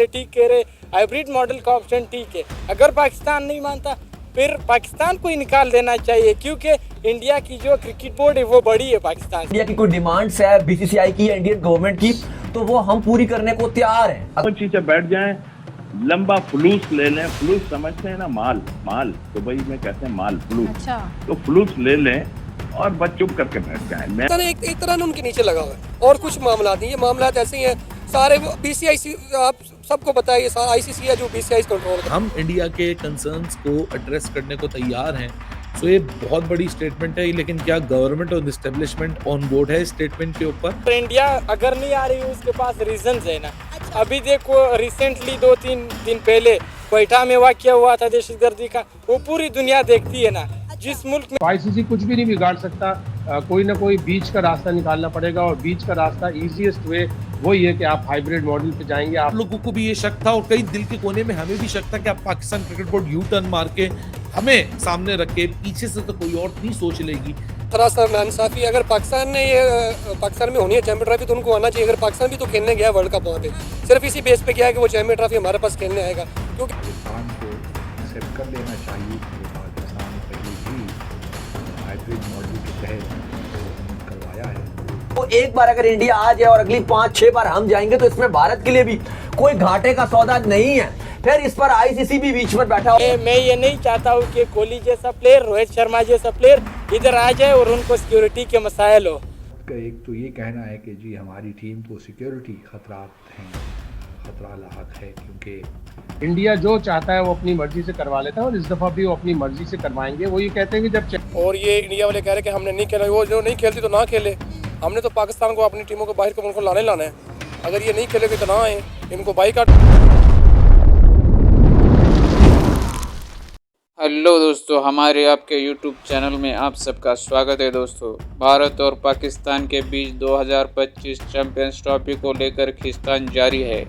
ठीक कह रहे, हाइब्रिड मॉडल का ऑप्शन ठीक है। अगर पाकिस्तान नहीं मानता फिर पाकिस्तान को ही निकाल देना चाहिए, क्योंकि इंडिया की जो क्रिकेट बोर्ड है वो बड़ी है पाकिस्तान। इंडिया की कोई डिमांड्स है बीसीसीआई की या इंडियन गवर्नमेंट की, तो वो हम पूरी करने को तैयार हैं। अगर चीजें बैठ जाएं, लंबा फ्लूस ले लें, फ्लूस समझते हैं ना, माल दुबई में कहते हैं माल, फ्लूस। अच्छा। तो फ्लूस ले लें और बस चुप करके बैठ जाएं। मैं एक तरह उनके नीचे लगा हुआ है और कुछ मामला नहीं, ये मामला ऐसे ही है सारे। बीसीआई आप सबको पता है, ये सारा आईसीसी है जो बीसीआई कंट्रोल कर। हम इंडिया के कंसर्न्स को एड्रेस करने को तैयार हैं। सो ये बहुत बड़ी स्टेटमेंट है, लेकिन क्या गवर्नमेंट और एस्टेब्लिशमेंट ऑन बोर्ड है स्टेटमेंट के ऊपर? इंडिया अगर नहीं आ रही है उसके पास रीजन है ना। अभी देखो रिसेंटली 2-3 दिन पहले क्वेटा में वाकया हुआ था दहशतगर्दी का, वो पूरी दुनिया देखती है ना। जिस मुल्क में आईसीसी कुछ भी नहीं बिगाड़ सकता, कोई ना कोई बीच का रास्ता निकालना पड़ेगा और बीच का रास्ता इजीएस्ट वे वही है कि आप हाइब्रिड मॉडल पे जाएंगे। आप लोगों को भी ये शक था और कई दिल के कोने में हमें भी शक था कि आप Pakistan cricket board U turn मार के हमें सामने रख के पीछे से तो कोई और नहीं सोच लेगी। रास्ता नाइंसाफी, अगर पाकिस्तान ने ये पाकिस्तान में होनी है चैंपियन ट्रॉफी तो उनको आना चाहिए। अगर पाकिस्तान भी तो खेलने गया वर्ल्ड कप वहाँ पे, सिर्फ इसी बेस पे गया कि वो चैंपियन ट्रॉफी हमारे पास खेलने आएगा, क्योंकि पाकिस्तान को एक्सेप्ट कर लेना चाहिए कि पाकिस्तान पहले भी हाइब्रिड मॉडल के तहत करवाया है। तो एक बार अगर इंडिया आ जाए और अगली 5-6 बार हम जाएंगे तो इसमें भारत के लिए भी कोई घाटे का सौदा नहीं है। फिर इस पर आईसीसी भी बीच में बैठा हो। मैं ये नहीं चाहता हूँ कि कोहली जैसा प्लेयर, रोहित शर्मा जैसा प्लेयर इधर आ जाए और उनको सिक्योरिटी के मसाइल हो। एक तो ये कहना है कि जी हमारी टीम को सिक्योरिटी खतरात हैं, खतरा लाहक है, क्योंकि इंडिया जो चाहता है वो अपनी मर्जी से करवा लेता है और इस दफा भी वो अपनी मर्जी से करवाएंगे। वो ये कहते हैं कि जब और ये इंडिया वाले कह रहे हैं कि हमने नहीं खेला, वो जो नहीं खेलती तो ना खेले। हमने तो पाकिस्तान को अपनी टीमों को बाहर को उनको लाना है। अगर ये नहीं खेलेंगे तो ना आए, इनको बाइकआउट। हेलो दोस्तों, हमारे आपके YouTube चैनल में आप सबका स्वागत है। दोस्तों, भारत और पाकिस्तान के बीच 2025 चैंपियंस ट्रॉफी को लेकर खींचतान जारी है।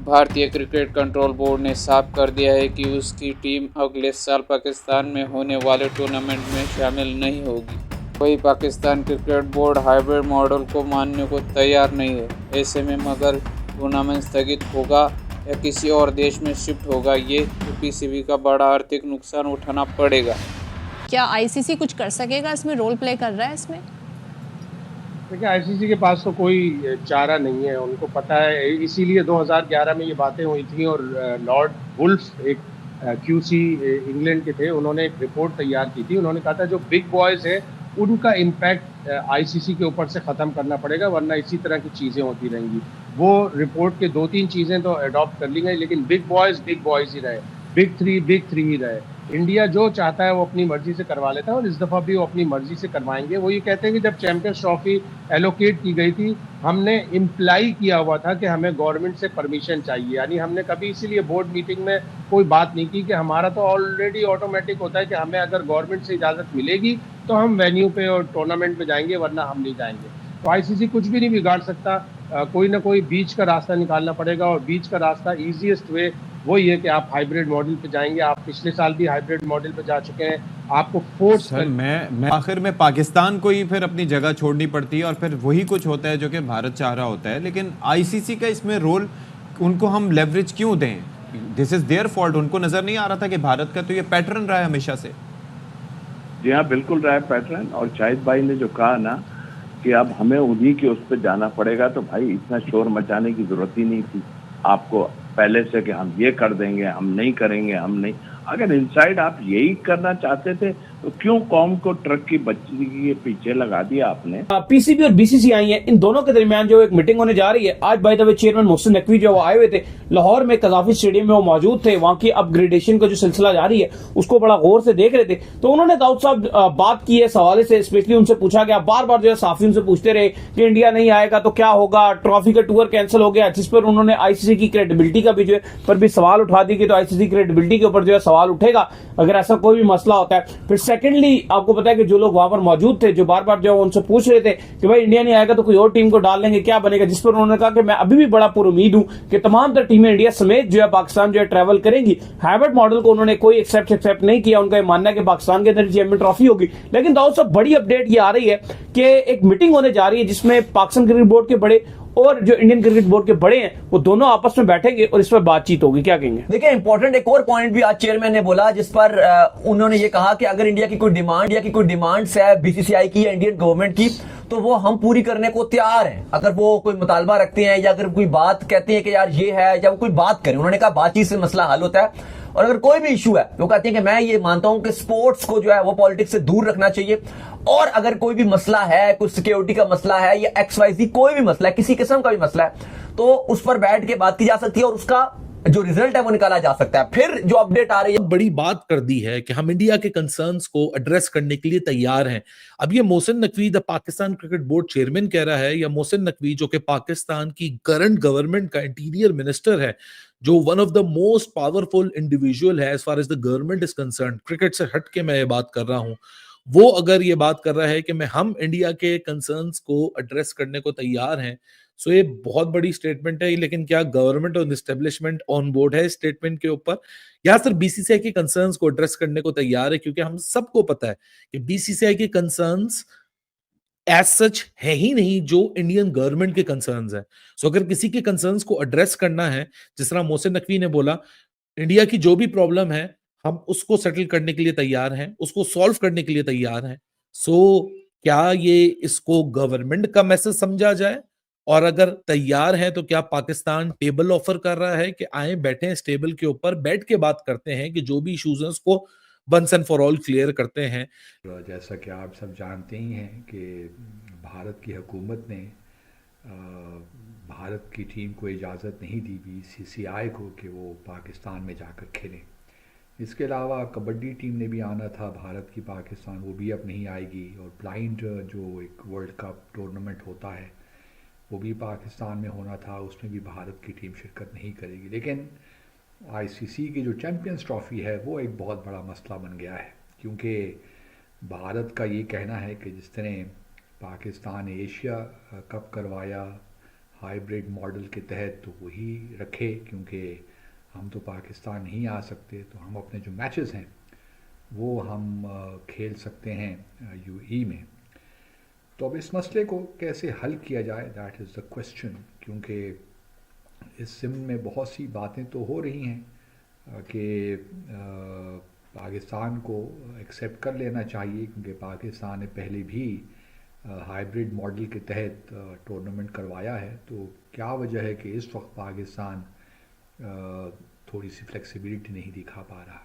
भारतीय क्रिकेट कंट्रोल बोर्ड ने साफ कर दिया है कि उसकी टीम अगले साल पाकिस्तान में होने वाले टूर्नामेंट में शामिल नहीं होगी। वही Pakistan cricket board hybrid model को मानने को तैयार नहीं है। ऐसे में मगर टूर्नामेंट स्थगित होगा या किसी और देश में शिफ्ट होगा, ये तो पीसीबी का बड़ा आर्थिक नुकसान उठाना पड़ेगा। क्या आईसीसी कुछ कर सकेगा इसमें, रोल प्ले कर रहा है इसमें? देखिए, आईसीसी के पास तो कोई चारा नहीं है, उनको पता है। इसीलिए 2011 में ये बातें हुई थी और लॉर्ड वुल्फ एक क्यूसी इंग्लैंड के थे, उन्होंने एक रिपोर्ट तैयार की थी। उन्होंने कहा था जो बिग बॉयज़ है उनका इम्पैक्ट आईसीसी के ऊपर से ख़त्म करना पड़ेगा, वरना इसी तरह की चीज़ें होती रहेंगी। वो रिपोर्ट के 2-3 चीज़ें तो अडॉप्ट कर ली गई, लेकिन बिग बॉयज़ ही रहे, बिग थ्री ही रहे। इंडिया जो चाहता है वो अपनी मर्जी से करवा लेता है और इस दफ़ा भी वो अपनी मर्जी से करवाएंगे। वो ये कहते हैं कि जब चैंपियंस ट्रॉफी एलोकेट की गई थी, हमने इम्प्लाई किया हुआ था कि हमें गवर्नमेंट से परमिशन चाहिए। यानी हमने कभी इसीलिए बोर्ड मीटिंग में कोई बात नहीं की कि हमारा तो ऑलरेडी ऑटोमेटिक होता है कि हमें अगर गवर्नमेंट से इजाज़त मिलेगी तो हम वेन्यू पे और टूर्नामेंट में जाएंगे, वरना हम नहीं जाएंगे। तो आईसीसी कुछ भी नहीं बिगाड़ सकता, कोई ना कोई बीच का रास्ता निकालना पड़ेगा और बीच का रास्ता इजीएस्ट वे वही है कि आप हाइब्रिड मॉडल पे जाएंगे। आप पिछले साल भी हाइब्रिड मॉडल पे जा चुके हैं। आपको फोर्स सर मैं आखिर में पाकिस्तान को ही फिर अपनी जगह छोड़नी पड़ती है और फिर वही कुछ होता है जो कि भारत चाह रहा होता है। लेकिन आईसीसी का इसमें रोल, उनको हम लेवरेज क्यों दें? This is their fault. उनको नजर नहीं आ रहा था कि भारत का तो ये पैटर्न रहा है हमेशा से। जी हाँ, बिल्कुल रहा है पैटर्न। और शाहिद भाई ने जो कहा ना कि अब हमें उन्हीं के उस पर जाना पड़ेगा, तो भाई इतना शोर मचाने की जरूरत ही नहीं थी आपको पहले से कि हम ये कर देंगे, हम नहीं करेंगे, हम नहीं। अगर इनसाइड आप यही करना चाहते थे तो क्यों कौम को ट्रक की बच्ची के पीछे लगा दिया आपने? पीसीबी और बीसीसीआई है, इन दोनों के दरमियान जो एक मीटिंग होने जा रही है। आज by the way chairman Mohsin Naqvi जो आए हुए थे लाहौर में, कज़ाफी स्टेडियम में वो मौजूद थे। वहां की अपग्रेडेशन का जो सिलसिला जारी है उसको बड़ा गौर से देख रहे थे। तो उन्होंने दाऊद साहब बात की है इस हवाले से, स्पेशली उनसे पूछा गया, बार बार जो है साफियों से पूछते रहे कि इंडिया नहीं आएगा तो क्या होगा, ट्रॉफी का टूर कैंसिल हो गया, जिस पर उन्होंने आईसीसी की क्रेडिबिलिटी का भी जो है पर भी सवाल उठा दी कि तो आईसीसी क्रेडिबिलिटी के ऊपर जो है सवाल उठेगा अगर ऐसा कोई भी मसला होता है। फिर सेकेंडली आपको पता है कि जो लोग वहां पर मौजूद थे, जो बार बार जो उनसे पूछ रहे थे कि भाई इंडिया नहीं आएगा तो कोई और टीम को डाल लेंगे, क्या बनेगा, जिस पर उन्होंने कहा कि मैं अभी भी बड़ा पुरुमीद हूं कि तमाम तर टीमें इंडिया समेत जो है पाकिस्तान जो है ट्रैवल करेंगी। हाइब्रिड मॉडल को उन्होंने कोई एक्सेप्ट नहीं किया। उनका मानना है कि पाकिस्तान के अंदर चैंपियन ट्रॉफी होगी। लेकिन दाऊद साहब, बड़ी अपडेट ये आ रही है कि एक मीटिंग होने जा रही है जिसमें पाकिस्तान क्रिकेट बोर्ड के बड़े और जो इंडियन क्रिकेट बोर्ड के बड़े हैं वो दोनों आपस में बैठेंगे और इस पर बातचीत होगी। क्या कहेंगे? देखिए, इंपॉर्टेंट एक और पॉइंट भी आज चेयरमैन ने बोला, जिस पर उन्होंने ये कहा कि अगर इंडिया की कोई डिमांड्स है बीसीसीआई की या इंडियन गवर्नमेंट की, तो वो हम पूरी करने को तैयार हैं। अगर वो कोई मुतालबा रखते हैं या अगर कोई बात कहते हैं कि यार ये है, या वो कोई बात करें, उन्होंने कहा बातचीत से मसला हल होता है। और अगर कोई भी इशू है, वो कहते हैं कि मैं ये मानता हूं कि स्पोर्ट्स को जो है वो पॉलिटिक्स से दूर रखना चाहिए, और अगर कोई भी मसला है, कोई सिक्योरिटी का मसला है या XYZ कोई भी मसला है, किसी किस्म का भी मसला है, तो उस पर बैठ के बात की जा सकती है और उसका जो रिजल्ट है वो निकाला जा सकता है। फिर जो अपडेट आ रही है, बड़ी बात कर दी है कि हम इंडिया के कंसर्न्स को एड्रेस करने के लिए तैयार हैं। अब ये Mohsin Naqvi the Pakistan cricket board chairman कह रहा है, या मोहसिन नकवी जो कि पाकिस्तान की करंट गवर्नमेंट का इंटीरियर मिनिस्टर है, जो one of the most powerful individual है as far as the government is concern, cricket से हट के मैं ये बात कर रहा हूं, वो अगर ये बात कर रहा है कि हम इंडिया के कंसर्न्स को एड्रेस करने को तैयार हैं, सो ये बहुत बड़ी स्टेटमेंट है। लेकिन क्या गवर्नमेंट और एस्टेब्लिशमेंट ऑन बोर्ड है स्टेटमेंट के ऊपर, या सिर्फ बीसीसीआई के कंसर्न्स को एड्रेस करने को तैयार है? क्योंकि हम सबको पता है कि बीसीसीआई के कंसर्न्स एज सच है ही नहीं जो इंडियन गवर्नमेंट के कंसर्न्स है। सो अगर किसी के कंसर्न्स को एड्रेस करना है, जिस तरह मोहसिन नकवी ने बोला, इंडिया की जो भी प्रॉब्लम है हम उसको सेटल करने के लिए तैयार हैं, उसको सॉल्व करने के लिए तैयार हैं। सो क्या ये इसको गवर्नमेंट का मैसेज समझा जाए? और अगर तैयार है तो क्या पाकिस्तान टेबल ऑफर कर रहा है कि आए बैठे इस टेबल के ऊपर, बैठ के बात करते हैं कि जो भी इश्यूज हैं उसको once and for all clear करते हैं? जैसा कि आप सब जानते ही हैं कि भारत की हुकूमत ने भारत की टीम को इजाज़त नहीं दी बीसीसीआई को कि वो पाकिस्तान में जाकर खेलें। इसके अलावा कबड्डी टीम ने भी आना था भारत की पाकिस्तान, वो भी अब नहीं आएगी। और ब्लाइंड जो एक वर्ल्ड कप टूर्नामेंट होता है वो भी पाकिस्तान में होना था, उसमें भी भारत की टीम शिरकत नहीं करेगी। लेकिन आईसीसी की जो चैम्पियंस ट्रॉफ़ी है वो एक बहुत बड़ा मसला बन गया है, क्योंकि भारत का ये कहना है कि जिस तरह पाकिस्तान ने एशिया कप करवाया हाइब्रिड मॉडल के तहत, तो वही रखे, क्योंकि हम तो पाकिस्तान नहीं आ सकते, तो हम अपने जो मैचेस हैं वो हम खेल सकते हैं यूएई में। तो अब इस मसले को कैसे हल किया जाए, दैट इज़ द क्वेश्चन, क्योंकि इस सिम में बहुत सी बातें तो हो रही हैं कि पाकिस्तान को एक्सेप्ट कर लेना चाहिए, क्योंकि पाकिस्तान ने पहले भी हाइब्रिड मॉडल के तहत टूर्नामेंट करवाया है। तो क्या वजह है कि इस वक्त पाकिस्तान थोड़ी सी फ्लेक्सिबिलिटी नहीं दिखा पा रहा?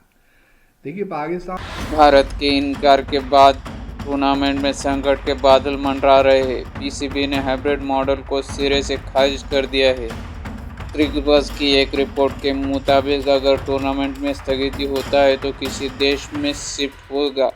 देखिए, पाकिस्तान भारत के इनकार के बाद टूर्नामेंट में संकट के बादल मंडरा रहे हैं। पीसीबी ने हाइब्रिड मॉडल को सिरे से खारिज कर दिया है। क्रिकबज़ की एक रिपोर्ट के मुताबिक अगर टूर्नामेंट में स्थगित होता है तो किसी देश में शिफ्ट होगा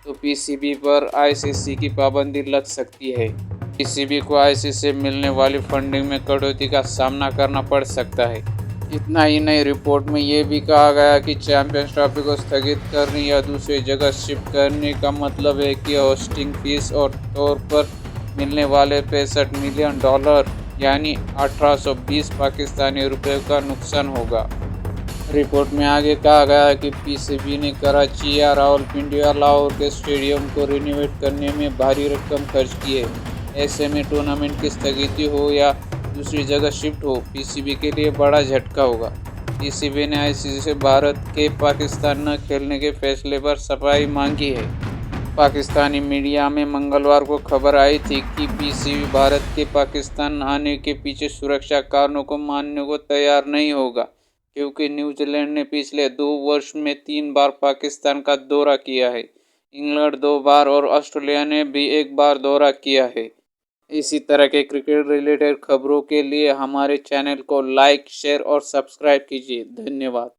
तो पीसीबी पर आईसीसी की पाबंदी लग सकती है। पीसीबी को आईसीसी से मिलने वाली फंडिंग में कटौती का सामना करना पड़ सकता है। इतना ही नहीं, रिपोर्ट में ये भी कहा गया कि चैंपियंस ट्रॉफी को स्थगित करने या दूसरी जगह शिफ्ट करने का मतलब है कि होस्टिंग फीस और तौर पर मिलने वाले $65 मिलियन यानी 1820 पाकिस्तानी रुपए का नुकसान होगा। रिपोर्ट में आगे कहा गया कि पीसीबी ने कराची या रावलपिंडी या लाहौर के स्टेडियम को रिनोवेट करने में भारी रकम खर्च की है। ऐसे में टूर्नामेंट की स्थगिति हो या दूसरी जगह शिफ्ट हो, पीसीबी के लिए बड़ा झटका होगा। पीसीबी ने आईसीसी से भारत के पाकिस्तान न खेलने के फैसले पर सफाई मांगी है। पाकिस्तानी मीडिया में मंगलवार को खबर आई थी कि पीसीबी भारत के पाकिस्तान आने के पीछे सुरक्षा कारणों को मानने को तैयार नहीं होगा, क्योंकि न्यूजीलैंड ने पिछले 2 वर्ष में 3 बार पाकिस्तान का दौरा किया है। इंग्लैंड 2 बार और ऑस्ट्रेलिया ने भी 1 बार दौरा किया है। इसी तरह के क्रिकेट रिलेटेड खबरों के लिए हमारे चैनल को लाइक, शेयर और सब्सक्राइब कीजिए। धन्यवाद।